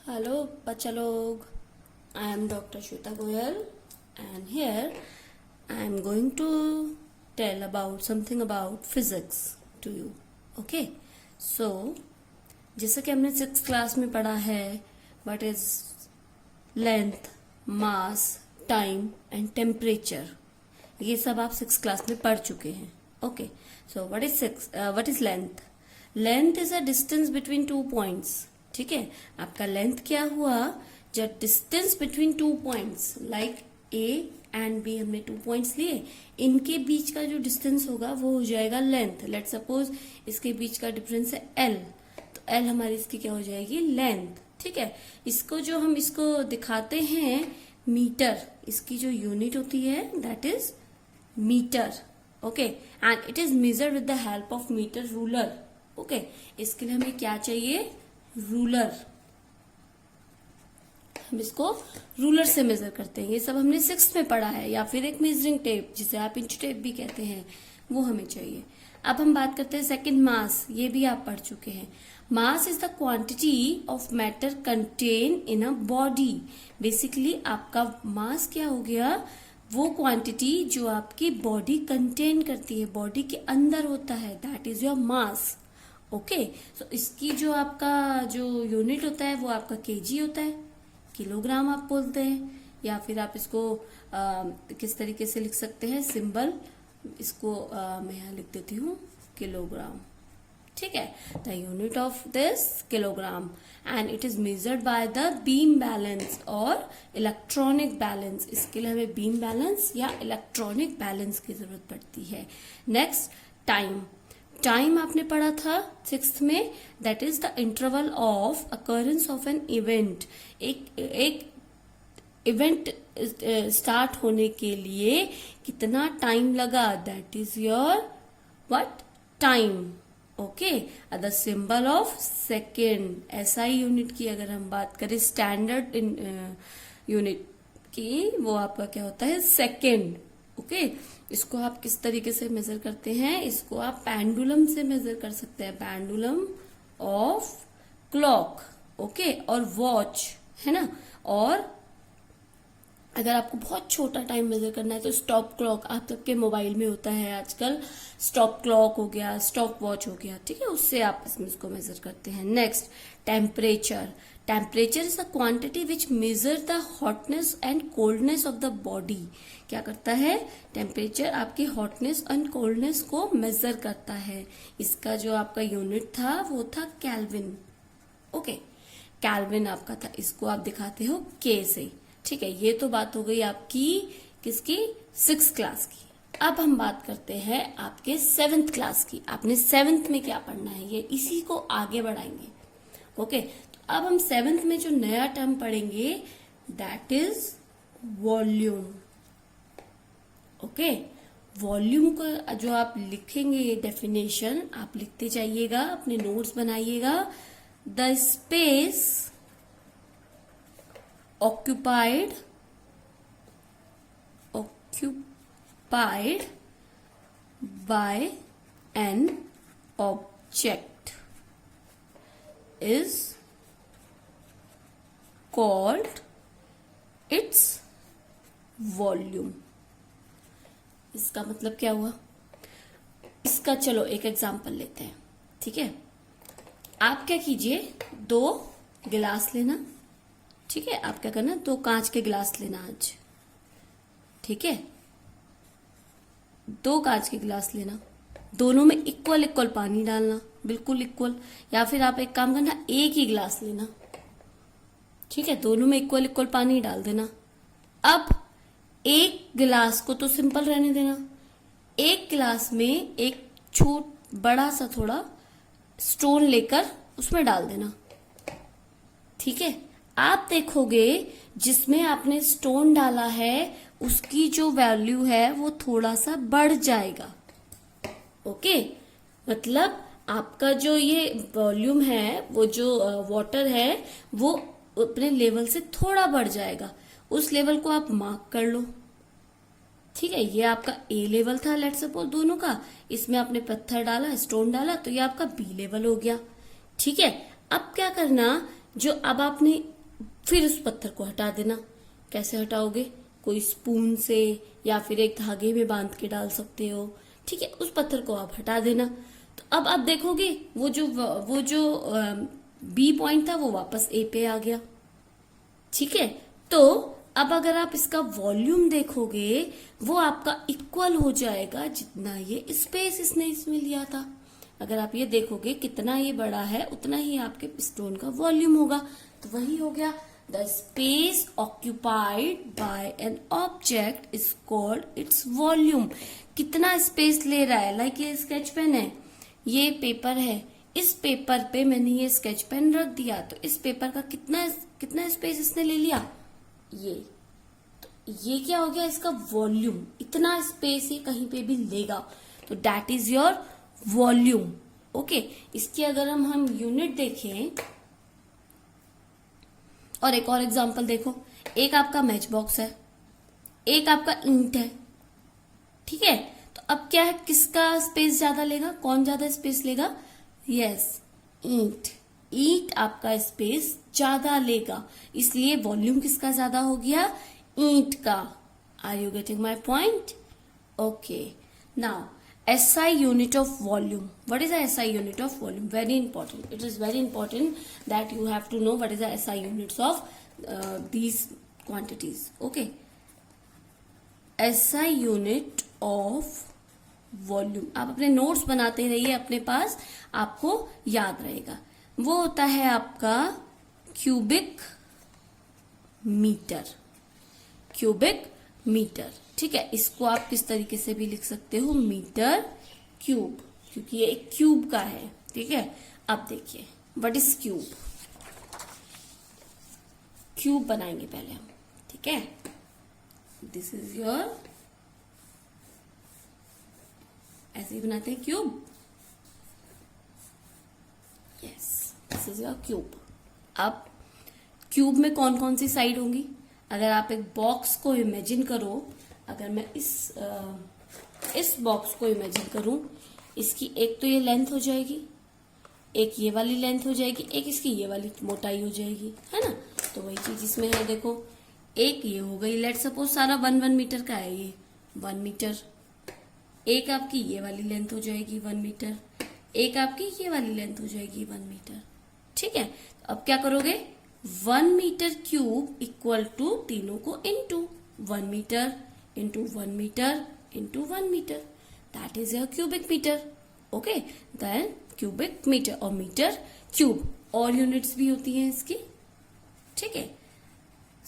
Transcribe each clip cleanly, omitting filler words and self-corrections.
Hello, बच्चा लोग. I am Dr. Shweta Goyal, and here I am going to tell about something about physics to you. Okay, so जैसा कि हमने 6th class में पढ़ा है, what is length, mass, time and temperature. ये सब आप 6th क्लास में पढ़ चुके हैं. Okay, so what is length? Length is a distance between 2 points. ठीक है, आपका लेंथ क्या हुआ जब distance between 2 points like A and B, हमने 2 पॉइंट्स लिए, इनके बीच का जो डिस्टेंस होगा वो हो जाएगा लेंथ. लेट सपोज इसके बीच का डिफरेंस है एल, तो एल हमारी इसकी क्या हो जाएगी, लेंथ. ठीक है, इसको जो हम इसको दिखाते हैं मीटर, इसकी जो यूनिट होती है that is metre. Okay, and it is measured with the help of metre ruler. Okay, इसके लिए हमें क्या चाहिए, रूलर. हम इसको रूलर से मेजर करते हैं. ये सब हमने 6th में पढ़ा है. या फिर एक मेजरिंग टेप जिसे आप इंच टेप भी कहते हैं, वो हमें चाहिए. अब हम बात करते हैं सेकंड, मास. ये भी आप पढ़ चुके हैं. Mass is the quantity of matter contain in a body. Basically आपका मास क्या हो गया, वो क्वांटिटी जो आपकी बॉडी कंटेन करती है, बॉडी के अंदर होता है, that is your mass. Okay, so इसकी जो आपका जो यूनिट होता है वो आपका केजी होता है, किलोग्राम आप बोलते हैं. या फिर आप इसको किस तरीके से लिख सकते हैं, सिंबल. इसको मैं यहाँ लिख देती हूँ किलोग्राम. ठीक है, the unit of this kilogram, and it is measured by the beam balance और इलेक्ट्रॉनिक बैलेंस. इसके लिए हमें बीम बैलेंस या इलेक्ट्रॉनिक बैलेंस की जरूरत पड़ती है. Next, time. टाइम आपने पढ़ा था 6th में, that is the interval of occurrence of an event. एक इवेंट स्टार्ट होने के लिए कितना टाइम लगा, that is your what, time. Okay, the symbol of second. SI unit की अगर हम बात करें, स्टैंडर्ड यूनिट की, वो आपका क्या होता है, सेकेंड. ओके, इसको आप किस तरीके से मेजर करते हैं, इसको आप पेंडुलम से मेजर कर सकते हैं, पेंडुलम ऑफ क्लॉक. ओके, और वॉच है ना. और अगर आपको बहुत छोटा टाइम मेजर करना है तो स्टॉप क्लॉक आप सबके मोबाइल में होता है आजकल. स्टॉप क्लॉक हो गया, स्टॉप वॉच हो गया. ठीक है, उससे आप इसको मेजर करते हैं. Next, temperature. Temperature is a quantity which measure the hotness and coldness of the body. क्या करता है, टेम्परेचर आपकी हॉटनेस एंड कोल्डनेस को मेजर करता है. इसका जो आपका यूनिट था वो था केल्विन. ओके, केल्विन आपका था. इसको आप दिखाते हो के से. ठीक है, ये तो बात हो गई आपकी किसकी, 6th क्लास की. अब हम बात करते हैं आपके 7th क्लास की. आपने 7th में क्या पढ़ना है, ये इसी को आगे बढ़ाएंगे. ओके, तो अब हम 7th में जो नया टर्म पढ़ेंगे that is volume. Okay, volume को जो आप लिखेंगे डेफिनेशन आप लिखते जाइएगा, अपने नोट्स बनाइएगा. The space occupied by an object is called its volume. इसका मतलब क्या हुआ, इसका चलो एक एग्जांपल लेते हैं. ठीक है, आप क्या कीजिए, 2 गिलास लेना. ठीक है, आप क्या करना, 2 कांच के गिलास लेना आज. ठीक है, 2 कांच के गिलास लेना, दोनों में इक्वल इक्वल पानी डालना, बिल्कुल इक्वल. या फिर आप एक काम करना, एक ही गिलास लेना. ठीक है, दोनों में इक्वल इक्वल पानी डाल देना. अब एक गिलास को तो सिंपल रहने देना, एक गिलास में एक बड़ा सा थोड़ा स्टोन लेकर उसमें डाल देना. ठीक है, आप देखोगे जिसमें आपने स्टोन डाला है उसकी जो वैल्यू है वो थोड़ा सा बढ़ जाएगा. ओके, मतलब आपका जो ये वॉल्यूम है, वो जो वाटर है, वो अपने लेवल से थोड़ा बढ़ जाएगा. उस लेवल को आप मार्क कर लो. ठीक है, ये आपका ए लेवल था लेट्स सपोज दोनों का, इसमें आपने पत्थर डाला, स्टोन डाला, तो ये आपका बी लेवल हो गया. ठीक है, अब क्या करना, जो अब आपने फिर उस पत्थर को हटा देना। कैसे हटाओगे? कोई स्पून से या फिर एक धागे में बांध के डाल सकते हो। ठीक है, उस पत्थर को आप हटा देना। तो अब आप देखोगे वो जो बी पॉइंट था वो वापस ए पे आ गया। ठीक है, तो अब अगर आप इसका वॉल्यूम देखोगे वो आपका इक्वल हो जाएगा जितना ये स्पेस इसने इसमें लिया था। अगर आप ये देखोगे कितना ये बड़ा है उतना ही आपके स्टोन का वॉल्यूम होगा। तो वही हो गया, the space occupied by an object is called its volume. कितना स्पेस ले रहा है, लाइक ये स्केच पेन है, ये पेपर है, इस पेपर पे मैंने ये स्केच पेन रख दिया तो इस पेपर का कितना स्पेस इसने ले लिया, ये। तो ये क्या हो गया, इसका वॉल्यूम। इतना स्पेस ये कहीं पे भी लेगा तो that is your volume. Okay, इसकी अगर हम यूनिट देखें और एक और एग्जांपल देखो, एक आपका मैच बॉक्स है, एक आपका ईंट है। ठीक है, तो अब क्या है, किसका स्पेस ज्यादा लेगा, कौन ज्यादा स्पेस लेगा? यस, ईंट। ईंट आपका स्पेस ज्यादा लेगा, इसलिए वॉल्यूम किसका ज्यादा हो गया, ईंट का। Are you getting my point? Okay, now SI unit of volume. What is the SI unit of volume? Very important. It is very important that you have to know what is the SI units of these quantities. Okay. SI unit of volume. आप अपने notes बनाते रहिए, अपने पास आपको याद रहेगा। वो होता है आपका क्यूबिक मीटर। Cubic metre. ठीक है, इसको आप किस तरीके से भी लिख सकते हो, मीटर क्यूब, क्योंकि ये एक क्यूब का है। ठीक है, अब देखिए व्हाट इज क्यूब। क्यूब बनाएंगे पहले हम। ठीक है, दिस इज योर, ऐसे ही बनाते हैं cube. Yes, this is your cube. अब क्यूब में कौन कौन सी साइड होंगी? अगर आप एक बॉक्स को इमेजिन करो, अगर मैं इस बॉक्स को इमेजिन करूं, इसकी एक तो ये लेंथ हो जाएगी, एक ये वाली लेंथ हो जाएगी, एक इसकी ये वाली मोटाई हो जाएगी, है ना। तो वही चीज इसमें है, देखो एक ये हो गई, लेट सपोज सारा 1 मीटर का है, ये 1 मीटर। एक आपकी ये वाली लेंथ हो जाएगी 1 मीटर, एक आपकी ये वाली लेंथ हो जाएगी 1 मीटर। ठीक है, अब क्या करोगे, 1 मीटर क्यूब इक्वल टू तीनों को into 1 metre into 1 meter into 1 meter. That is your cubic meter. Okay, then cubic meter और meter cube। और यूनिट्स भी होती हैं इसकी। ठीक है,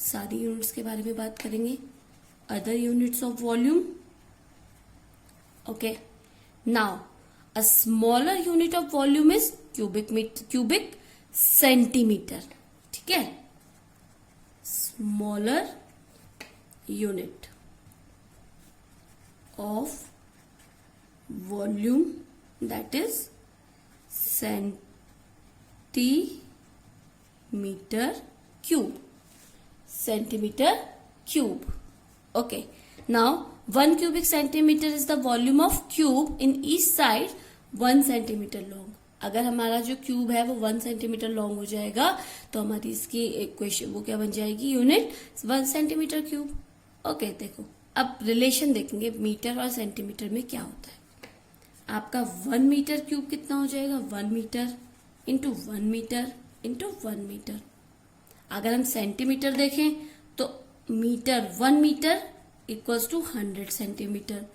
सारी यूनिट्स के बारे में बात करेंगे। Other units of volume. Okay, now a smaller unit of volume is cubic centimetre. ठीक है, smaller unit of volume, that is centimeter cube. Centimeter cube. Okay, now 1 cubic centimeter is the volume of cube in each side 1 centimeter long. अगर हमारा जो cube है वो 1 centimetre long हो जाएगा तो हमारी इसकी इक्वेशन वो क्या बन जाएगी, यूनिट 1 सेंटीमीटर क्यूब। ओके, देखो अब रिलेशन देखेंगे मीटर और सेंटीमीटर में क्या होता है। आपका 1 मीटर क्यूब कितना हो जाएगा, 1 metre into 1 metre into 1 metre. अगर हम सेंटीमीटर देखें तो metre 1 metre equals to 100 centimetre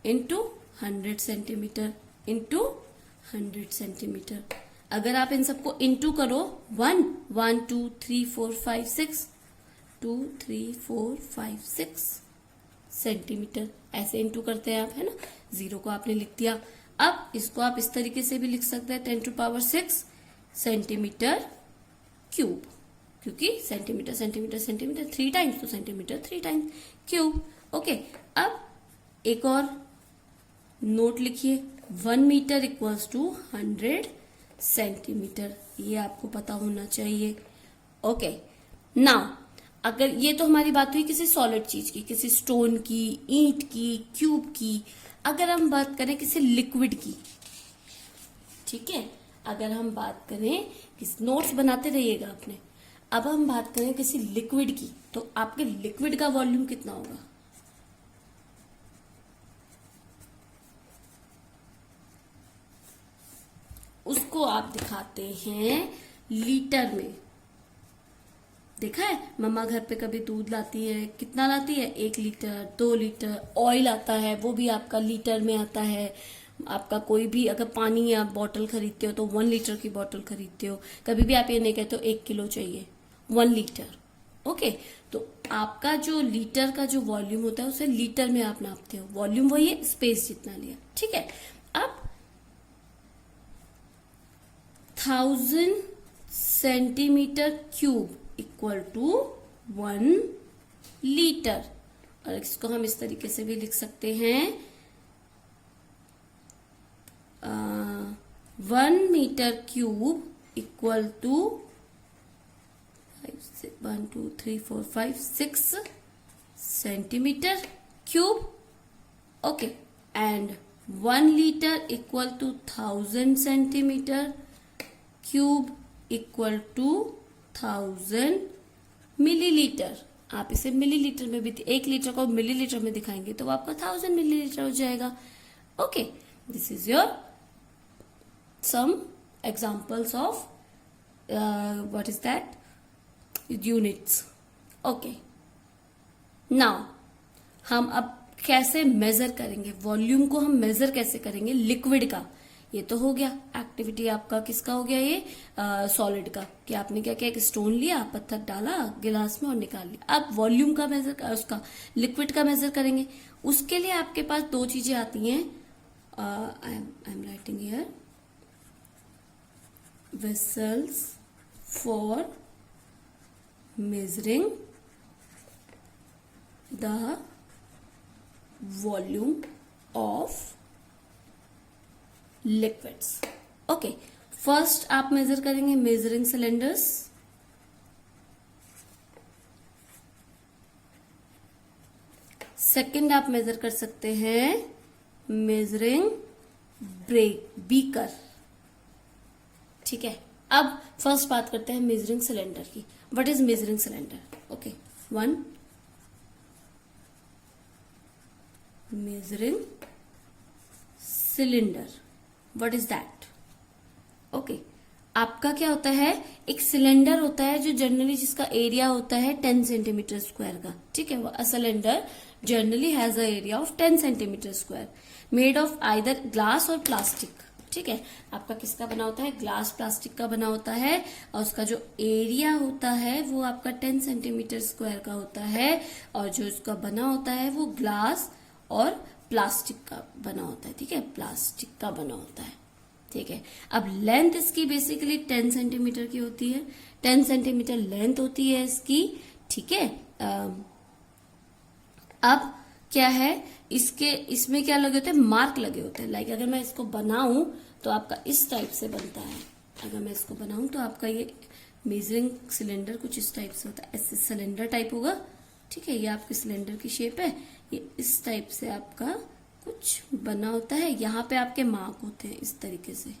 into 100 centimetre into 100 centimetre. अगर आप इन सबको इंटू करो 1 2 3 4 5 6 2 3 4 5 6 सेंटीमीटर, ऐसे इंटू करते हैं आप, है ना। 0 को आपने लिख दिया। अब इसको आप इस तरीके से भी लिख सकते हैं 10⁶ सेंटीमीटर क्यूब, क्योंकि सेंटीमीटर सेंटीमीटर सेंटीमीटर 3 टाइम्स तो सेंटीमीटर 3 टाइम्स क्यूब। ओके, अब एक और नोट लिखिए, 1 मीटर इक्वल्स टू 100 सेंटीमीटर। ये आपको पता होना चाहिए। ओके, नाउ अगर ये तो हमारी बात हुई किसी सॉलिड चीज की, किसी स्टोन की, ईंट की, क्यूब की। अगर हम बात करें किसी लिक्विड की, ठीक है, अगर हम बात करें, किस नोट्स बनाते रहिएगा अपने। अब हम बात करें किसी लिक्विड की, तो आपके लिक्विड का वॉल्यूम कितना होगा? उसको आप दिखाते हैं लीटर में। देखा है मम्मा घर पे कभी दूध लाती है, कितना लाती है? 1 लीटर, 2 लीटर। ऑयल आता है वो भी आपका लीटर में आता है। आपका कोई भी अगर पानी आप बॉटल खरीदते हो तो 1 लीटर की बॉटल खरीदते हो। कभी भी आप ये नहीं कहते हो 1 किलो चाहिए, 1 लीटर। ओके, तो आपका जो लीटर का जो वॉल्यूम होता है उसे लीटर में आप नापते हो। वॉल्यूम वही है, स्पेस जितना लिया, ठीक है। अब 1000 centimetre cube equal to 1 litre. और इसको हम इस तरीके से भी लिख सकते हैं 1 metre cube equal to 1 2 3 4 5 6 centimetre cube. Okay, and 1 litre equal to 1000 centimetre cube equal to 1000 millilitre. आप इसे मिलीलीटर में भी, 1 लीटर को मिलीलीटर में दिखाएंगे तो आपका 1000 मिलीलीटर हो जाएगा। Okay, this is your some examples of what is that units. Okay, now हम अब कैसे मेजर करेंगे वॉल्यूम को? हम मेजर कैसे करेंगे लिक्विड का? ये तो हो गया एक्टिविटी आपका, किसका हो गया ये? सॉलिड का, कि आपने क्या किया, एक स्टोन लिया, पत्थर डाला गिलास में और निकाल लिया। अब वॉल्यूम का मेजर, उसका लिक्विड का मेजर करेंगे। उसके लिए आपके पास 2 चीजें आती हैं। I am writing here vessels for measuring the volume of liquids. Okay, first आप मेजर करेंगे मेजरिंग सिलेंडर्स। सेकंड आप मेजर कर सकते हैं मेजरिंग बीकर, ठीक है। अब फर्स्ट बात करते हैं मेजरिंग सिलेंडर की। What is measuring cylinder? Okay, 1 measuring cylinder, what is that? Okay, आपका क्या होता है, एक सिलेंडर होता है जो जनरली जिसका एरिया होता है 10 सेंटीमीटर स्क्वायर का, ठीक है। वो cylinder generally has a area of 10 centimetre square, made of either glass और प्लास्टिक, ठीक है। आपका किसका बना होता है? ग्लास प्लास्टिक का बना होता है, और उसका जो एरिया होता है वो आपका 10 सेंटीमीटर स्क्वायर का होता है, और जो इसका बना होता है वो ग्लास और प्लास्टिक का बना होता है, ठीक है। प्लास्टिक का बना होता है, ठीक है। अब लेंथ इसकी बेसिकली 10 सेंटीमीटर की होती है, 10 सेंटीमीटर लेंथ होती है इसकी, ठीक है। अब क्या है, इसमें क्या लगे होते हैं? मार्क लगे होते हैं। लाइक अगर मैं इसको बनाऊं तो आपका इस टाइप से बनता है। अगर मैं इसको बनाऊं तो आपका ये मेजरिंग सिलेंडर कुछ इस टाइप से होता है, ऐसे सिलेंडर टाइप होगा, ठीक है। ये आपके सिलेंडर की शेप है, ये इस टाइप से आपका कुछ बना होता है। यहाँ पे आपके मार्क होते हैं इस तरीके से,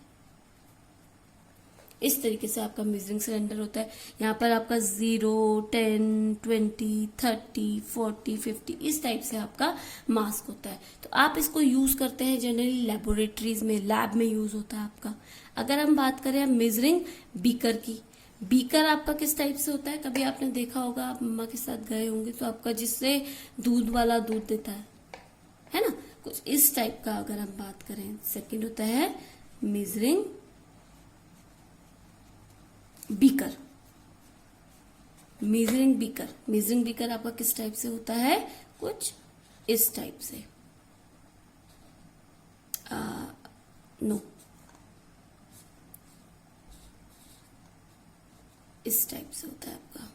इस तरीके से आपका मेजरिंग सिलेंडर होता है। यहाँ पर आपका 0, 10, 20, 30, 40, 50 इस टाइप से आपका मास्क होता है। तो आप इसको यूज करते हैं जनरली लेबोरेटरीज में, लैब में यूज होता है आपका। अगर हम बात करें मेजरिंग बीकर की, बीकर आपका किस टाइप से होता है? कभी आपने देखा होगा, आप मम्मा के साथ गए होंगे तो आपका जिससे दूध वाला दूध देता है ना, कुछ इस टाइप का अगर हम बात करें। सेकंड होता है measuring beaker, measuring beaker. Measuring beaker आपका किस टाइप से होता है? कुछ इस टाइप से, नो इस टाइप से होता है आपका,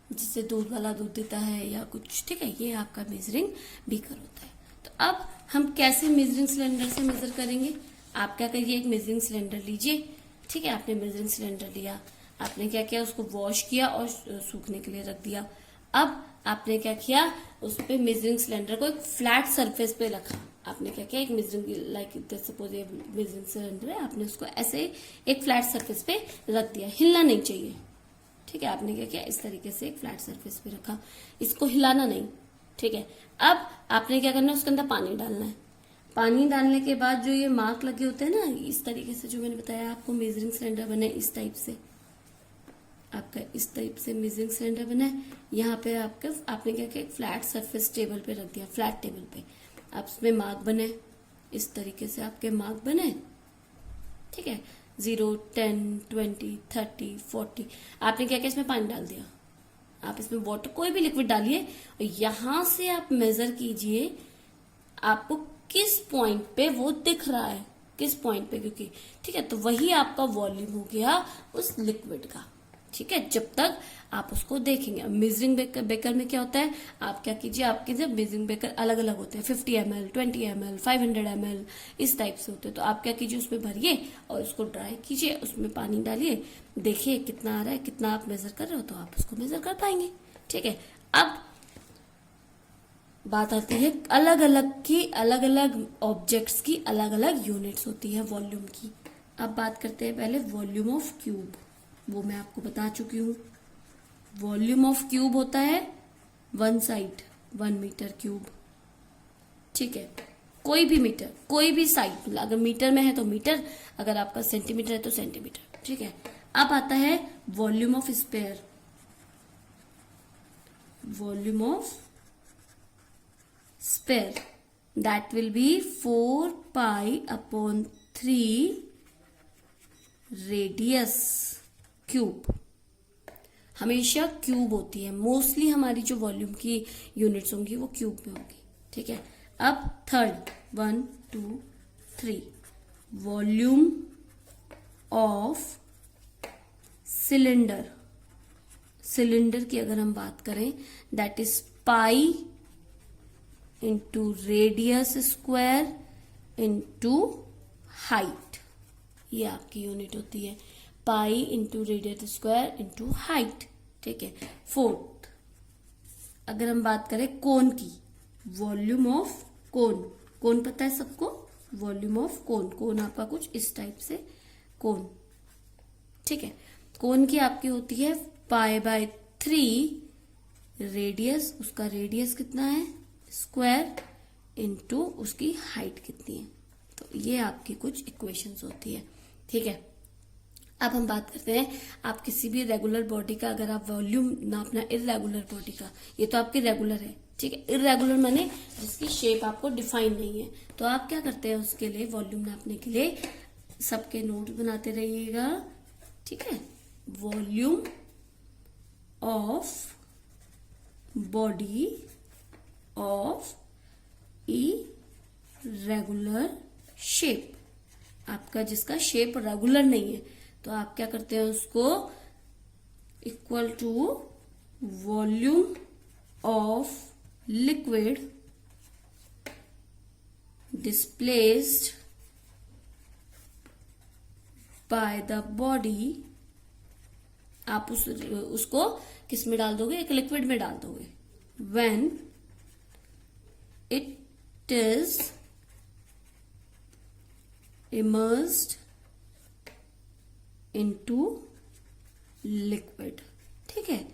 जिससे दूध वाला दूध देता है या कुछ, ठीक है। ये आपका मेजरिंग बीकर होता है। तो अब हम कैसे मेजरिंग सिलेंडर से मेजर करेंगे? आप क्या करिए, एक मेजरिंग सिलेंडर लीजिए, ठीक है। आपने मेजरिंग सिलेंडर लिया, आपने क्या किया, उसको वॉश किया और सूखने के लिए रख दिया। अब आपने क्या किया, उस पे मेजरिंग सिलेंडर को एक फ्लैट सरफेस पे रखा, आपने क्या किया, एक मेजरिंग लाइक सपोज ये मेजरिंग सिलेंडर है, आपने उसको ऐसे एक फ्लैट सरफेस पे रख दिया, हिलना नहीं चाहिए। ठीक है, आपने क्या किया, इस तरीके से एक फ्लैट सरफेस पे रखा, इसको हिलाना नहीं। ठीक है, अब आपने क्या करना है, उसके अंदर पानी डालना है। पानी डालने के बाद जो ये मार्क लगे होते हैं ना, इस तरीके से जो मैंने बताया आपको, मेजरिंग सिलेंडर बने इस टाइप से, आपका इस टाइप से मेजरिंग सिलेंडर बना है। यहाँ पे आपने क्या किया, एक फ्लैट सरफेस टेबल पे रख दिया, फ्लैट टेबल पे। आप उसमें मार्क बने, इस तरीके से आपके मार्क बने। ठीक है, 0, 10, 20, 30, 40। आपने क्या किया, इसमें पानी डाल दिया। आप इसमें वाटर, कोई भी लिक्विड डालिए, और यहां से आप मेजर कीजिए आपको किस पॉइंट पे वो दिख रहा है, किस पॉइंट पे, क्योंकि ठीक है, तो वही आपका वॉल्यूम हो गया उस लिक्विड का। ठीक है, जब तक आप उसको देखेंगे। मेजरिंग बेकर में क्या होता है, आप क्या कीजिए, आपके जब मेजरिंग बेकर अलग अलग होते हैं, 50 ml, 20 ml, 500 ml, इस टाइप से होते हैं। तो आप क्या कीजिए, उसमें भरिए और उसको ड्राई कीजिए, उसमें पानी डालिए, देखिए कितना आ रहा है, कितना आप मेजर कर रहे हो, तो आप उसको मेजर कर पाएंगे। ठीक है, अब बात आती है अलग अलग ऑब्जेक्ट्स की अलग अलग यूनिट्स होती है वॉल्यूम की। अब बात करते हैं पहले वॉल्यूम ऑफ क्यूब, वो मैं आपको बता चुकी हूँ। वॉल्यूम ऑफ क्यूब होता है 1 साइड 1 मीटर क्यूब। ठीक है, कोई भी मीटर, कोई भी साइड, अगर मीटर में है तो मीटर, अगर आपका सेंटीमीटर है तो सेंटीमीटर। ठीक है, अब आता है volume of sphere. Volume of sphere that will be 4 pi upon 3 radius cube. हमेशा क्यूब होती है, मोस्टली हमारी जो वॉल्यूम की यूनिट्स होंगी वो क्यूब में होंगी। ठीक है, अब third 1, 2, 3 volume of cylinder. Cylinder की अगर हम बात करें, that is pi into radius square into height. ये आपकी यूनिट होती है, pi into radius square into height. ठीक है, फोर्थ अगर हम बात करें कोन की, वॉल्यूम ऑफ कोन। कोन पता है सबको, वॉल्यूम ऑफ कोन। कोन आपका कुछ इस टाइप से कोन। ठीक है, कोन की आपकी होती है π/3 रेडियस, उसका रेडियस कितना है स्क्वायर इंटू उसकी हाइट कितनी है। तो ये आपकी कुछ इक्वेशंस होती है। ठीक है, अब हम बात करते हैं, आप किसी भी रेगुलर बॉडी का अगर आप वॉल्यूम नापना, इर्रेगुलर बॉडी का, ये तो आपकी रेगुलर है। ठीक है, इर्रेगुलर माने जिसकी शेप आपको डिफाइन नहीं है, तो आप क्या करते हैं, उसके लिए वॉल्यूम नापने के लिए सबके नोट बनाते रहिएगा। ठीक है, volume of body of irregular shape, आपका जिसका शेप रेगुलर नहीं है, तो आप क्या करते हैं, उसको equal to volume of liquid displaced by the body. आप उसको किस में डाल दोगे, एक लिक्विड में डाल दोगे। When it is immersed into liquid। ठीक है,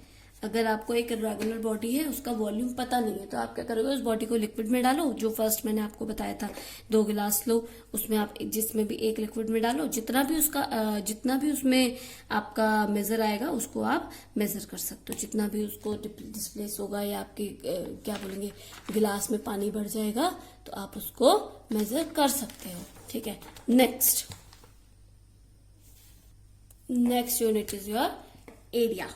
अगर आपको एक रेगुलर बॉडी है, उसका वॉल्यूम पता नहीं है, तो आप क्या करोगे, उस बॉडी को लिक्विड में डालो, जो फर्स्ट मैंने आपको बताया था 2 गिलास लो, उसमें आप जिसमें भी एक लिक्विड में डालो, जितना भी उसमें आपका मेजर आएगा उसको आप मेजर कर सकते हो। जितना भी उसको डिस्प्लेस होगा या आपकी क्या बोलेंगे गिलास में पानी भर जाएगा, तो आप उसको मेजर कर सकते हो। ठीक है, next unit is your area.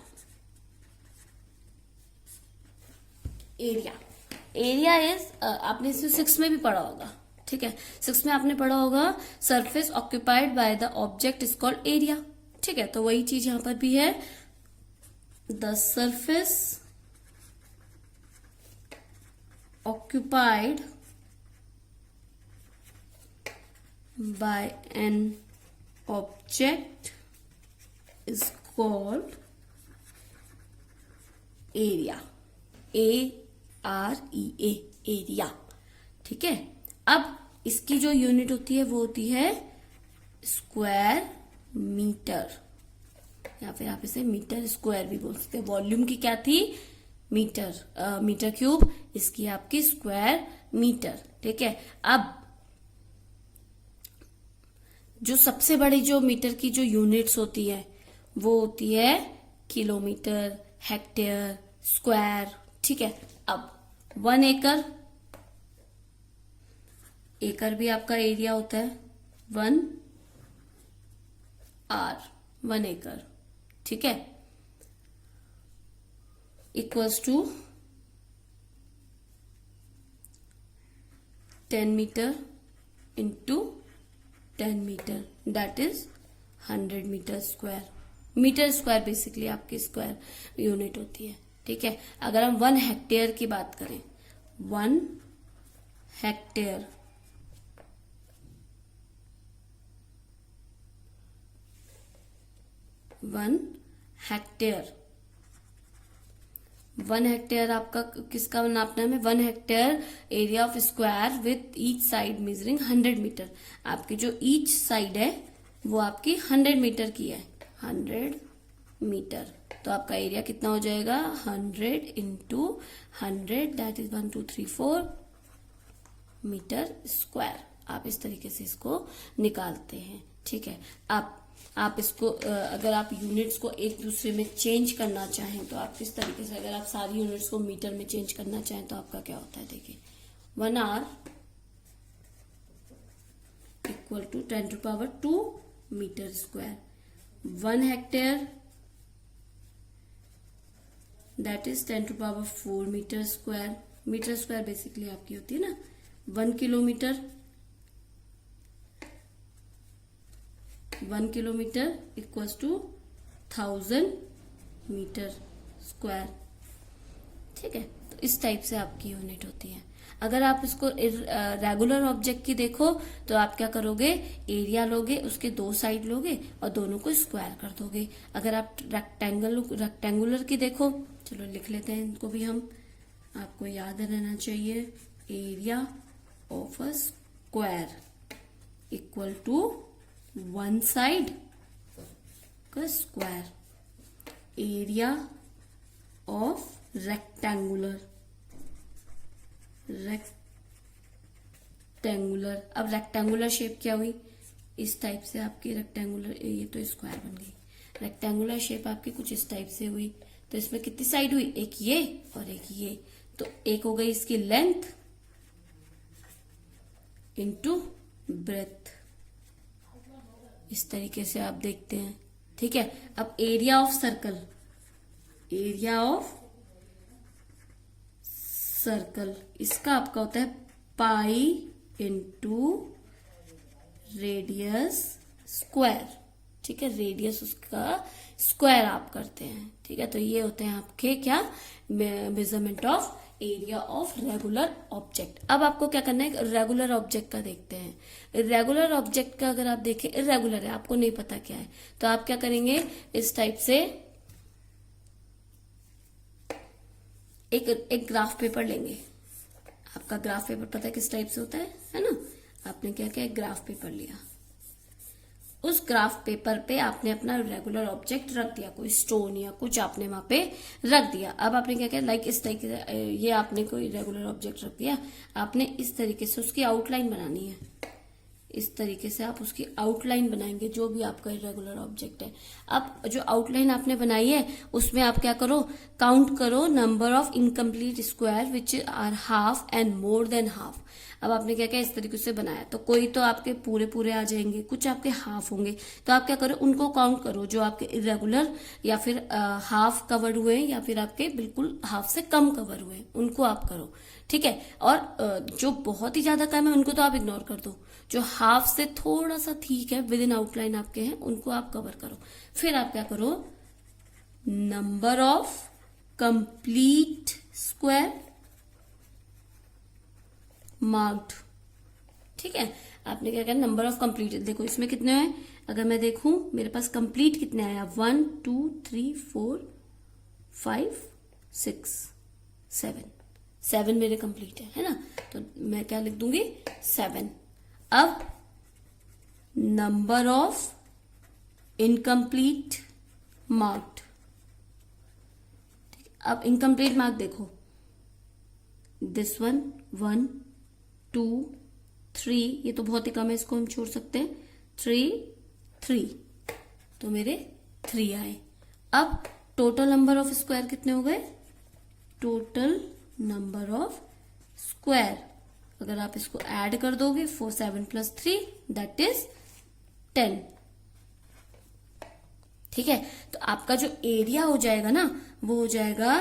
Area is, आपने इसे 6 में भी पढ़ा होगा। ठीक है, 6 में आपने पढ़ा होगा surface occupied by the object is called area. ठीक है, तो वही चीज यहां पर भी है, the surface occupied by an object is called area। AREA, area. ठीक है, अब इसकी जो यूनिट होती है वो होती है स्क्वायर मीटर, या फिर आप इसे मीटर स्क्वायर भी बोल सकते हैं। वॉल्यूम की क्या थी? मीटर, मीटर क्यूब, इसकी आपकी स्क्वायर मीटर। ठीक है, अब जो सबसे बड़ी जो मीटर की जो यूनिट्स होती है वो होती है किलोमीटर, हेक्टेयर, स्क्वायर। ठीक है, अब 1 एकड़, एकड़ भी आपका एरिया होता है 1 आर, 1 एकड़। ठीक है, equals to 10 metre into 10 metre, that is 100 metre square. Metre square basically आपकी स्क्वायर यूनिट होती है। ठीक है, अगर हम 1 हेक्टेयर की बात करें, 1 हेक्टेयर, वन हेक्टेयर आपका किसका नापना है? 1 hectare area of square with each side measuring 100 metre. आपकी जो ईच साइड है वो आपकी 100 मीटर की है, 100 मीटर। तो आपका एरिया कितना हो जाएगा? 100 into 100, that is 1 2 3 4 metre square. आप इस तरीके से इसको निकालते हैं। ठीक है, आप इसको अगर आप यूनिट्स को एक दूसरे में चेंज करना चाहें तो आप किस तरीके से, अगर आप सारी यूनिट्स को मीटर में चेंज करना चाहें तो आपका क्या होता है? देखिए, 1 hour equal to 10⁻², metre square. 1 hectare that is 10⁻⁴ metre square. Metre square basically आपकी होती है ना 1 kilometre. 1 kilometre equals to 1000 metre square. ठीक है, तो इस टाइप से आपकी यूनिट होती है। अगर आप इसको रेगुलर ऑब्जेक्ट की देखो तो आप क्या करोगे? एरिया लोगे, उसके 2 साइड लोगे और दोनों को स्क्वायर कर दोगे। अगर आप रेक्टेंगुलर की देखो, चलो लिख लेते हैं इनको भी हम, आपको याद रहना चाहिए, area of a square equal to 1 side का स्क्वायर, एरिया ऑफ रेक्टेंगुलर। अब रेक्टेंगुलर शेप क्या हुई? इस टाइप से आपकी रेक्टेंगुलर, ये तो स्क्वायर बन गई। रेक्टेंगुलर शेप आपकी कुछ इस टाइप से हुई, तो इसमें कितनी साइड हुई? एक ये और एक ये, तो एक हो गई इसकी लेंथ इंटू ब्रेथ। इस तरीके से आप देखते हैं। ठीक है, अब area of circle, area of circle इसका आपका होता है पाई इंटू रेडियस स्क्वायर। ठीक है, रेडियस उसका स्क्वायर आप करते हैं। ठीक है, तो ये होते हैं आपके क्या? Measurement of area of regular object. अब आपको क्या करना है? रेगुलर ऑब्जेक्ट का देखते हैं। रेगुलर ऑब्जेक्ट का अगर आप देखें, इरेगुलर है, आपको नहीं पता क्या है, तो आप क्या करेंगे? इस टाइप से एक ग्राफ पेपर लेंगे। आपका ग्राफ पेपर पता है किस टाइप से होता है ना? आपने क्या किया? एक ग्राफ पेपर लिया, उस ग्राफ पेपर पे आपने अपना रेगुलर ऑब्जेक्ट रख दिया, कोई स्टोन या कुछ आपने वहां पे रख दिया। अब आपने क्या किया? लाइक इस तरीके से, ये आपने कोई रेगुलर ऑब्जेक्ट रख दिया, आपने इस तरीके से उसकी आउटलाइन बनानी है। इस तरीके से आप उसकी आउटलाइन बनाएंगे, जो भी आपका इरेगुलर ऑब्जेक्ट है। अब जो आउटलाइन आपने बनाई है उसमें आप क्या करो? काउंट करो number of incomplete square which are half and more than half. अब आपने क्या किया? इस तरीके से बनाया, तो कोई तो आपके पूरे पूरे आ जाएंगे, कुछ आपके हाफ होंगे, तो आप क्या करो? उनको काउंट करो, जो आपके इरेगुलर या फिर हाफ कवर्ड हुए हैं या फिर आपके बिल्कुल हाफ से कम कवर हुए हैं, उनको आप करो। ठीक है, और जो बहुत ही ज्यादा कम है उनको तो आप इग्नोर कर दो, जो हाफ से थोड़ा सा ठीक है विद इन आउटलाइन आपके हैं उनको आप कवर करो। फिर आप क्या करो? Number of complete square marked. ठीक है, आपने क्या किया? नंबर ऑफ कंप्लीट, देखो इसमें कितने हैं? अगर मैं देखूं मेरे पास कंप्लीट कितने आया? 1 2 3 4 5 6 7, 7 मेरे कंप्लीट है ना, तो मैं क्या लिख दूंगी 7। अब नंबर ऑफ इनकम्प्लीट मार्क्ड, अब इनकम्प्लीट मार्क देखो, दिस वन 1 2 3, ये तो बहुत ही कम है, इसको हम छोड़ सकते हैं, 3 तो मेरे 3 आए। अब टोटल नंबर ऑफ स्क्वायर कितने हो गए, टोटल नंबर ऑफ स्क्वायर अगर आप इसको ऐड कर दोगे 4 7 + 3 दैट इज 10। ठीक है, तो आपका जो एरिया हो जाएगा ना वो हो जाएगा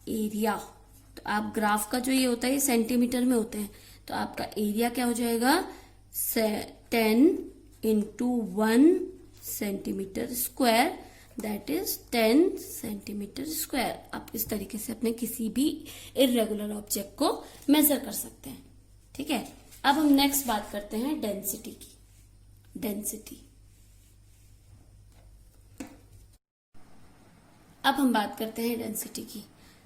एरिया। तो आप ग्राफ का जो ये होता है ये सेंटीमीटर में होते हैं, तो आपका एरिया क्या हो जाएगा 10 × 1 centimetre square that is 10 centimetre square. आप इस तरीके से अपने किसी भी इर्रेगुलर ऑब्जेक्ट को मेजर कर सकते हैं। ठीक है, अब हम नेक्स्ट बात करते हैं डेंसिटी की। डेंसिटी, अब हम बात करते हैं डेंसिटी की।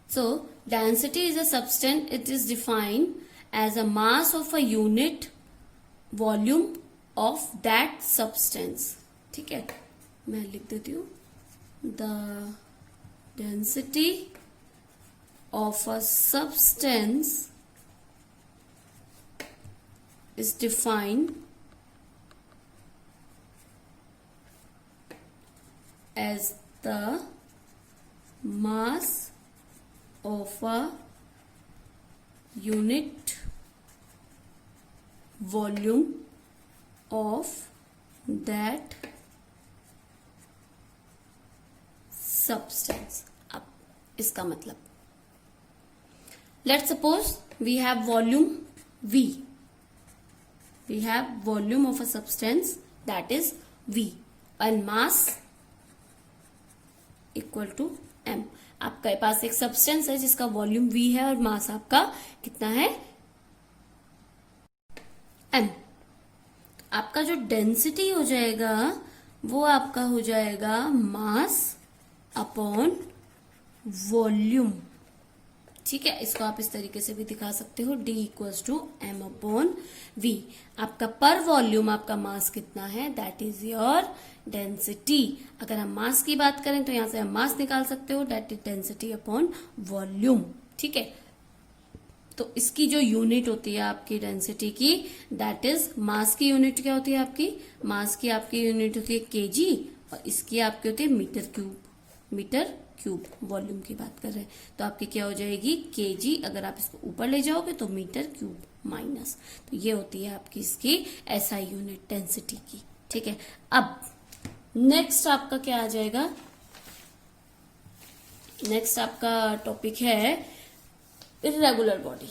So density is a substance, it is defined as a mass of a unit volume of that substance. ठीक है, मैं लिख देती हूं, the density of a substance is defined as the mass of a unit volume of that substance। अब इसका मतलब, let's suppose we have volume V, we have volume of a substance that is V and mass equal to m। आपके पास एक substance है जिसका volume V है और मास आपका कितना है m। आपका जो डेंसिटी हो जाएगा वो आपका हो जाएगा मास अपॉन वॉल्यूम। ठीक है, इसको आप इस तरीके से भी दिखा सकते हो, D = m/v। आपका पर वॉल्यूम आपका मास कितना है दैट इज योर डेंसिटी। अगर हम मास की बात करें तो यहां से हम मास निकाल सकते हो, that is density upon volume. ठीक है, तो इसकी जो यूनिट होती है आपकी डेंसिटी की दैट इज, मास की यूनिट क्या होती है आपकी, मास की आपकी यूनिट होती है केजी और इसकी आपकी होती है metre cube. Metre cube volume की बात कर रहे हैं, तो आपकी क्या हो जाएगी केजी, अगर आप इसको ऊपर ले जाओगे तो मीटर क्यूब माइनस, तो ये होती है आपकी इसकी एसआई यूनिट डेंसिटी की। ठीक है, अब नेक्स्ट आपका क्या आ जाएगा, नेक्स्ट आपका टॉपिक है इर्रेगुलर बॉडी।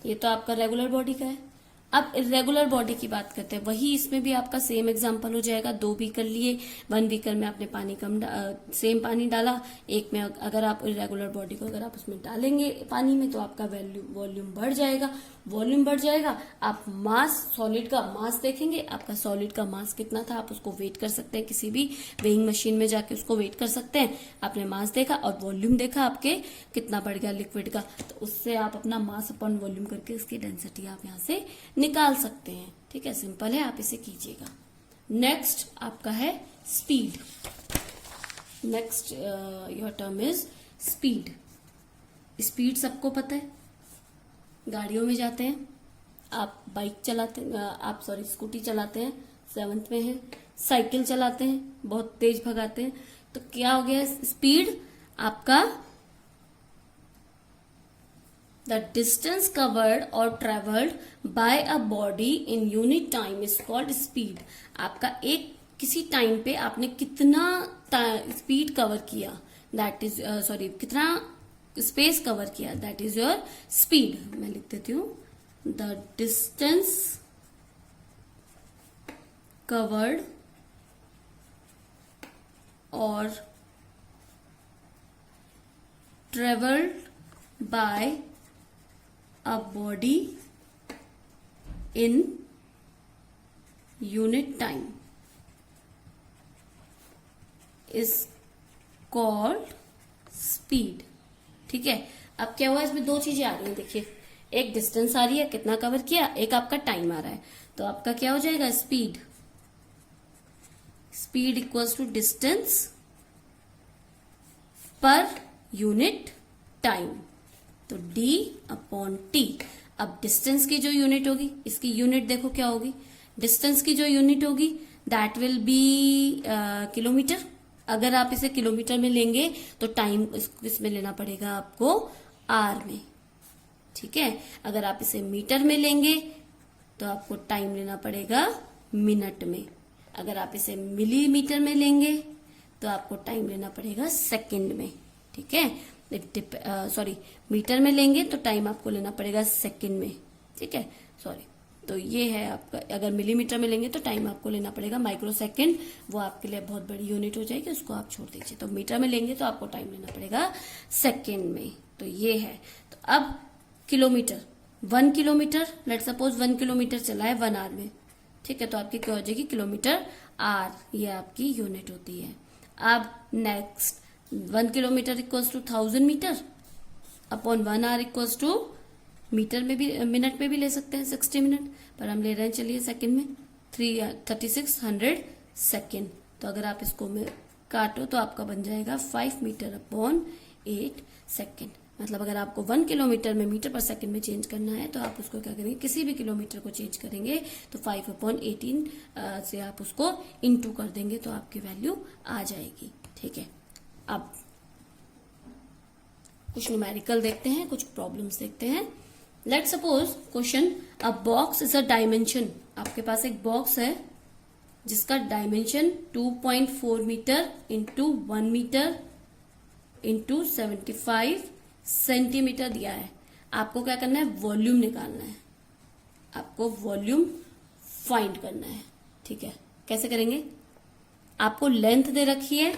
ये तो आपका रेगुलर बॉडी का है। अब इरेगुलर बॉडी की बात करते हैं, वही इसमें भी आपका सेम एग्जांपल हो जाएगा। 2 बीकर लिए, 1 बीकर में आपने पानी कम सेम पानी डाला, एक में अगर आप इरेगुलर बॉडी को अगर आप उसमें डालेंगे पानी में तो आपका वॉल्यूम बढ़ जाएगा। वॉल्यूम बढ़ जाएगा, आप मास, सॉलिड का मास देखेंगे, आपका सॉलिड का मास कितना था आप उसको वेट कर सकते हैं, किसी भी वेइंग मशीन में जाके उसको वेट कर सकते हैं। आपने मास देखा और वॉल्यूम देखा आपके कितना बढ़ गया लिक्विड का, तो उससे आप अपना मास अपॉन वॉल्यूम करके इसकी डेंसिटी आप यहाँ से निकाल सकते हैं। ठीक है, सिंपल है, आप इसे कीजिएगा। नेक्स्ट आपका है speed. Next your term is speed. Speed सबको पता है, गाड़ियों में जाते हैं आप, बाइक चलाते हैं आप, सॉरी स्कूटी चलाते हैं, 7th में है, साइकिल चलाते हैं, बहुत तेज भगाते हैं, तो क्या हो गया स्पीड आपका, द डिस्टेंस कवर्ड और travelled by a body in unit time is called speed. आपका एक किसी टाइम पे आपने कितना स्पीड कवर किया, दैट इज सॉरी कितना स्पेस कवर किया, दैट इज योर स्पीड। मैं लिख देती हूं, द डिस्टेंस कवर्ड और travelled by a body in unit time is called speed। ठीक है, अब क्या हुआ, इसमें दो चीजें आ रही हैं, देखिए एक डिस्टेंस आ रही है, कितना कवर किया, एक आपका टाइम आ रहा है। तो आपका क्या हो जाएगा, speed, speed equals to distance per unit time, तो d अपॉन t। अब डिस्टेंस की जो यूनिट होगी, इसकी यूनिट देखो क्या होगी, डिस्टेंस की जो यूनिट होगी दैट विल बी किलोमीटर। अगर आप इसे किलोमीटर में लेंगे तो टाइम इसमें लेना पड़ेगा आपको आर में, ठीक है। अगर आप इसे मीटर में लेंगे तो आपको टाइम लेना पड़ेगा मिनट में। अगर आप इसे मिलीमीटर में लेंगे तो आपको टाइम लेना पड़ेगा सेकंड में, ठीक है। सॉरी, मीटर में लेंगे तो टाइम आपको लेना पड़ेगा सेकंड में, ठीक है, सॉरी। तो ये है आपका, अगर मिलीमीटर में लेंगे तो टाइम आपको लेना पड़ेगा माइक्रो सेकेंड, वो आपके लिए बहुत बड़ी यूनिट हो जाएगी, उसको आप छोड़ दीजिए। तो मीटर में लेंगे तो आपको टाइम लेना पड़ेगा सेकेंड में, तो ये है। तो अब kilometre, 1 kilometre, let suppose 1 kilometre चला है 1 आवर में, ठीक है, तो आपकी क्या हो जाएगी, किलोमीटर आर, ये आपकी यूनिट होती है। अब next, 1 kilometre equals to 1000 metre upon 1 hour equals to, metre में भी, मिनट में भी ले सकते हैं 60 मिनट, पर हम ले रहे हैं चलिए सेकंड में, 3600 सेकंड। तो अगर आप इसको में काटो तो आपका बन जाएगा 5 मीटर अपॉन 8 सेकंड। मतलब अगर आपको 1 किलोमीटर में मीटर पर सेकंड में चेंज करना है तो आप उसको क्या करेंगे, किसी भी किलोमीटर को चेंज करेंगे तो 5 अपॉन 18 से आप उसको इनटू कर देंगे तो आपकी वैल्यू आ जाएगी, ठीक है। अब कुछ न्यूमेरिकल देखते हैं, कुछ प्रॉब्लम्स देखते हैं। Let suppose question, a box is a dimension, आपके पास एक बॉक्स है जिसका dimension 2.4 metre into 1 metre into 75 centimetre दिया है। आपको क्या करना है, वॉल्यूम निकालना है, आपको वॉल्यूम फाइंड करना है, ठीक है। कैसे करेंगे, आपको लेंथ दे रखी है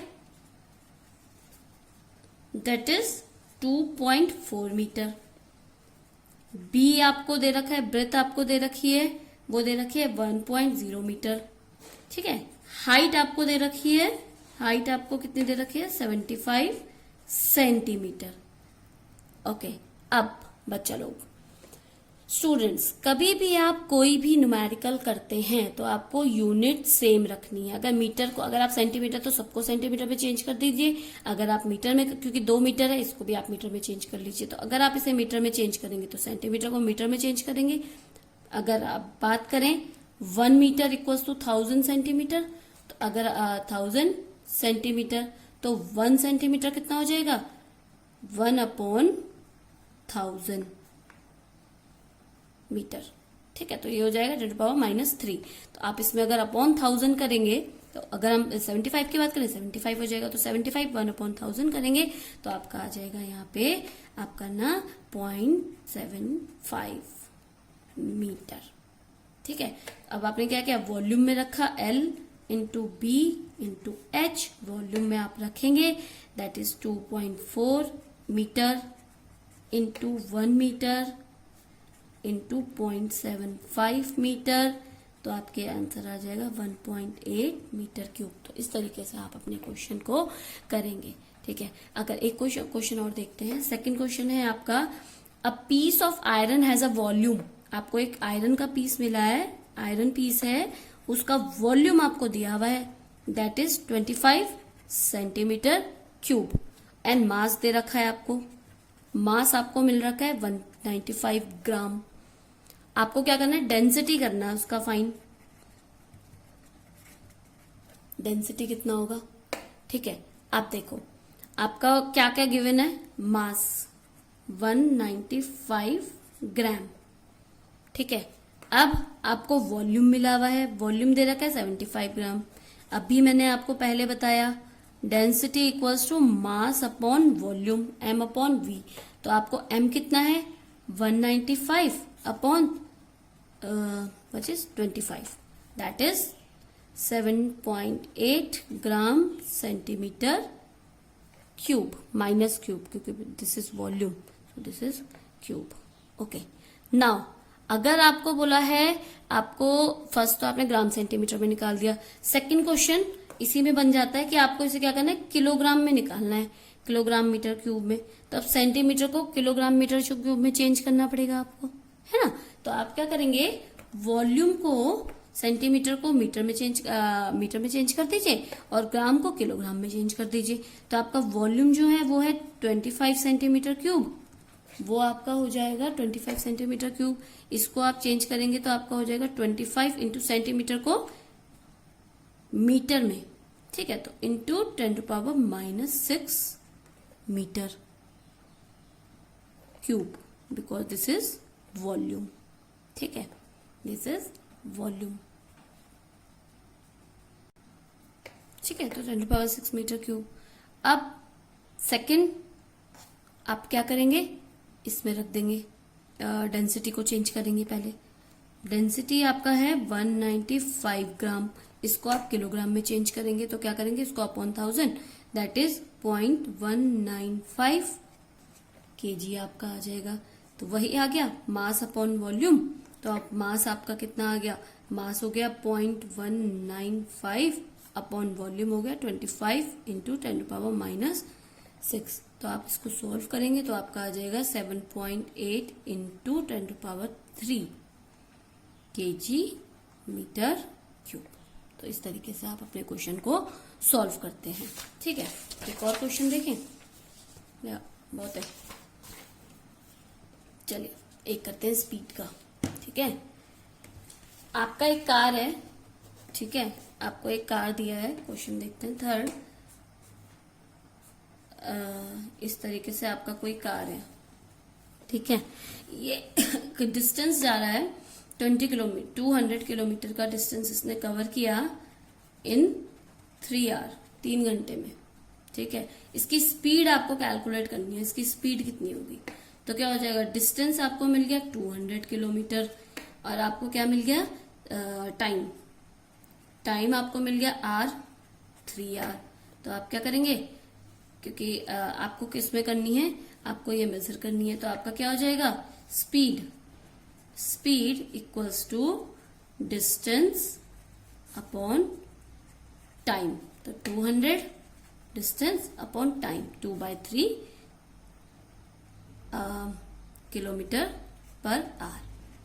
दैट इज 2.4 मीटर, बी आपको दे रखा है, ब्रेथ आपको दे रखी है, वो दे रखी है 1.0 मीटर, ठीक है। हाइट आपको दे रखी है, हाइट आपको कितनी दे रखी है, 75 सेंटीमीटर, ओके। अब बच्चा लोग, स्टूडेंट्स, कभी भी आप कोई भी न्यूमेरिकल करते हैं तो आपको यूनिट सेम रखनी है। अगर मीटर को, अगर आप सेंटीमीटर तो सबको सेंटीमीटर में चेंज कर दीजिए, अगर आप मीटर में, क्योंकि 2 मीटर है, इसको भी आप मीटर में चेंज कर लीजिए। तो अगर आप इसे मीटर में चेंज करेंगे तो सेंटीमीटर को मीटर में चेंज करेंगे। अगर आप बात करें 1 मीटर इक्वल्स टू 1000 सेंटीमीटर, तो अगर 1000 सेंटीमीटर तो 1 सेंटीमीटर कितना हो जाएगा, 1 अपॉन 1000 मीटर, ठीक है। तो ये हो जाएगा 10⁻³ तो आप इसमें अगर अपॉन 1000 करेंगे, तो अगर हम 75 की बात करें 75 हो जाएगा, तो 75 1 अपॉन 1000 करेंगे तो आपका आ जाएगा यहाँ पे आपका ना 0.75 मीटर, ठीक है। अब आपने क्या किया, वॉल्यूम में रखा L into B into H, volume में आप रखेंगे that is 2.4 metre into 1 metre into 0.75 metre, तो आपके आंसर आ जाएगा 1.8 मीटर क्यूब। तो इस तरीके से आप अपने क्वेश्चन को करेंगे, ठीक है। अगर एक क्वेश्चन और देखते हैं, सेकंड क्वेश्चन है आपका, a piece of iron has a volume, आपको एक आयरन का पीस मिला है, आयरन पीस है, उसका वॉल्यूम आपको दिया हुआ है that is 25 centimetre cube, and mass दे रखा है आपको, मास आपको मिल रखा है 195 ग्राम। आपको क्या करना है, डेंसिटी करना है उसका फाइन, डेंसिटी कितना होगा, ठीक है। आप देखो आपका क्या क्या गिवन है, मास 195 ग्राम, ठीक है। अब आपको वॉल्यूम मिला हुआ है, वॉल्यूम दे रखा है 75 ग्राम। अभी मैंने आपको पहले बताया density equals to mass upon volume, m upon v। तो आपको m कितना है, 195 upon which is 25, that is 7.8 gram centimetre cube, minus cube क्योंकि this is volume, so this is cube, okay. Now अगर आपको बोला है, आपको फर्स्ट तो आपने ग्राम सेंटीमीटर में निकाल दिया, सेकंड क्वेश्चन इसी में बन जाता है कि आपको इसे क्या करना है, किलोग्राम में निकालना है, किलोग्राम मीटर क्यूब में। तो अब सेंटीमीटर को किलोग्राम मीटर क्यूब में चेंज करना पड़ेगा आपको, है ना। तो आप क्या करेंगे, वॉल्यूम को सेंटीमीटर को मीटर में चेंज कर दीजिए और ग्राम को किलोग्राम में चेंज कर दीजिए। तो आपका वॉल्यूम जो है वो है 25 सेंटीमीटर क्यूब, वो आपका हो जाएगा 25 सेंटीमीटर क्यूब। इसको आप चेंज करेंगे तो आपका हो जाएगा 25 इंटू सेंटीमीटर को मीटर में, ठीक है। तो into 10⁻⁻6 metre cube, because this is volume, ठीक है, दिस इज वॉल्यूम, ठीक है। तो 10⁻6 मीटर क्यूब। अब सेकंड आप क्या करेंगे, इसमें रख देंगे, डेंसिटी को चेंज करेंगे। पहले डेंसिटी आपका है 195 ग्राम, इसको आप किलोग्राम में चेंज करेंगे तो क्या करेंगे, इसको अपॉन 1000, दैट इज 0.195 kg आपका आ जाएगा। तो वही आ गया मास अपॉन वॉल्यूम। तो आप मास आपका कितना आ गया, मास हो गया 0.195 अपॉन वॉल्यूम हो गया 25 इंटू 10⁻⁻6। तो आप इसको सोल्व करेंगे तो आपका आ जाएगा 7.8 इंटू 10⁻3 kg मीटर क्यूब। तो इस तरीके से आप अपने क्वेश्चन को सॉल्व करते हैं, ठीक है। एक और क्वेश्चन देखें, या बहुत है, चलिए एक करते हैं स्पीड का, ठीक है। आपका एक कार है, ठीक है, आपको एक कार दिया है, क्वेश्चन देखते हैं थर्ड। इस तरीके से आपका कोई कार है, ठीक है, ये डिस्टेंस जा रहा है 200 किलोमीटर का डिस्टेंस इसने कवर किया इन 3 आवर, 3 घंटे में, ठीक है। इसकी स्पीड आपको कैलकुलेट करनी है, इसकी स्पीड कितनी होगी। तो क्या हो जाएगा, डिस्टेंस आपको मिल गया 200 किलोमीटर और आपको क्या मिल गया, टाइम आपको मिल गया आर 3 आवर। तो आप क्या करेंगे, क्योंकि आपको किस में करनी है, आपको ये मेजर करनी है, तो आपका क्या हो जाएगा, speed equals to distance upon time. तो 200 distance upon time, 2/3 kilometre per hour.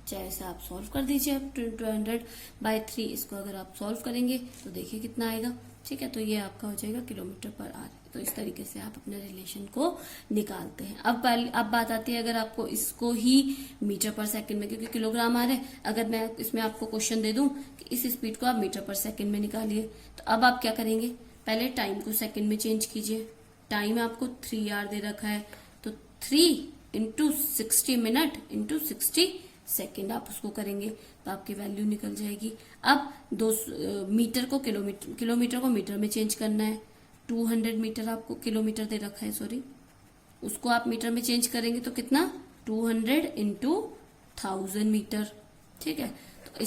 चाहे इसे आप सॉल्व कर दीजिए, अब 200/3 इसको अगर आप सॉल्व करेंगे तो देखिए कितना आएगा, ठीक है। तो ये आपका हो जाएगा किलोमीटर पर आवर। तो इस तरीके से आप अपने रिलेशन को निकालते हैं। अब बात आती है, अगर आपको इसको ही मीटर पर सेकंड में, क्योंकि किलोग्राम आ रहे हैं, अगर मैं इसमें आपको क्वेश्चन दे दूं कि इस स्पीड को आप मीटर पर सेकंड में निकालिए, तो अब आप क्या करेंगे, पहले टाइम को सेकंड में चेंज कीजिए। टाइम आपको 3 आवर दे रखा है, तो 3 इंटू 60 मिनट इंटू 60 सेकेंड आप उसको करेंगे तो आपकी वैल्यू निकल जाएगी। अब मीटर को किलोमीटर को मीटर में चेंज करना है। 200 मीटर आपको किलोमीटर दे रखा है, सॉरी, उसको आप मीटर में चेंज करेंगे तो कितना, 200 इंटू 1000 मीटर, ठीक है। तो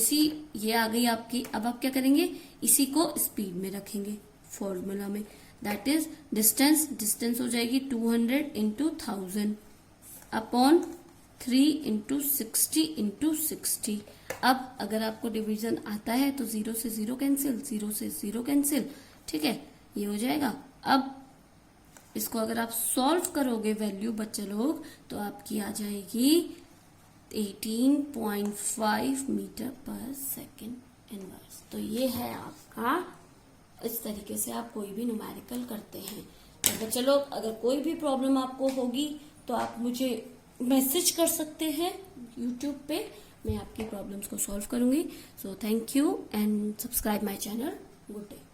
ये आ गई आपकी। अब आप क्या करेंगे, इसी को स्पीड में रखेंगे फॉर्मूला में, दैट इज डिस्टेंस हो जाएगी 200 इंटू 1000 अपॉन 3 इंटू 60 इंटू 60। अब अगर आपको डिवीजन आता है तो 0 से 0 कैंसिल, 0 से 0 कैंसिल, ठीक है, ये हो जाएगा। अब इसको अगर आप सॉल्व करोगे वैल्यू बच्चे लोग, तो आपकी आ जाएगी 18.5 मीटर पर सेकेंड इनवर्स। तो ये है आपका, इस तरीके से आप कोई भी न्यूमेरिकल करते हैं। तो बच्चे लोग अगर कोई भी प्रॉब्लम आपको होगी तो आप मुझे मैसेज कर सकते हैं यूट्यूब पे, मैं आपकी प्रॉब्लम्स को सॉल्व करूंगी। So thank you and subscribe my channel. Good day.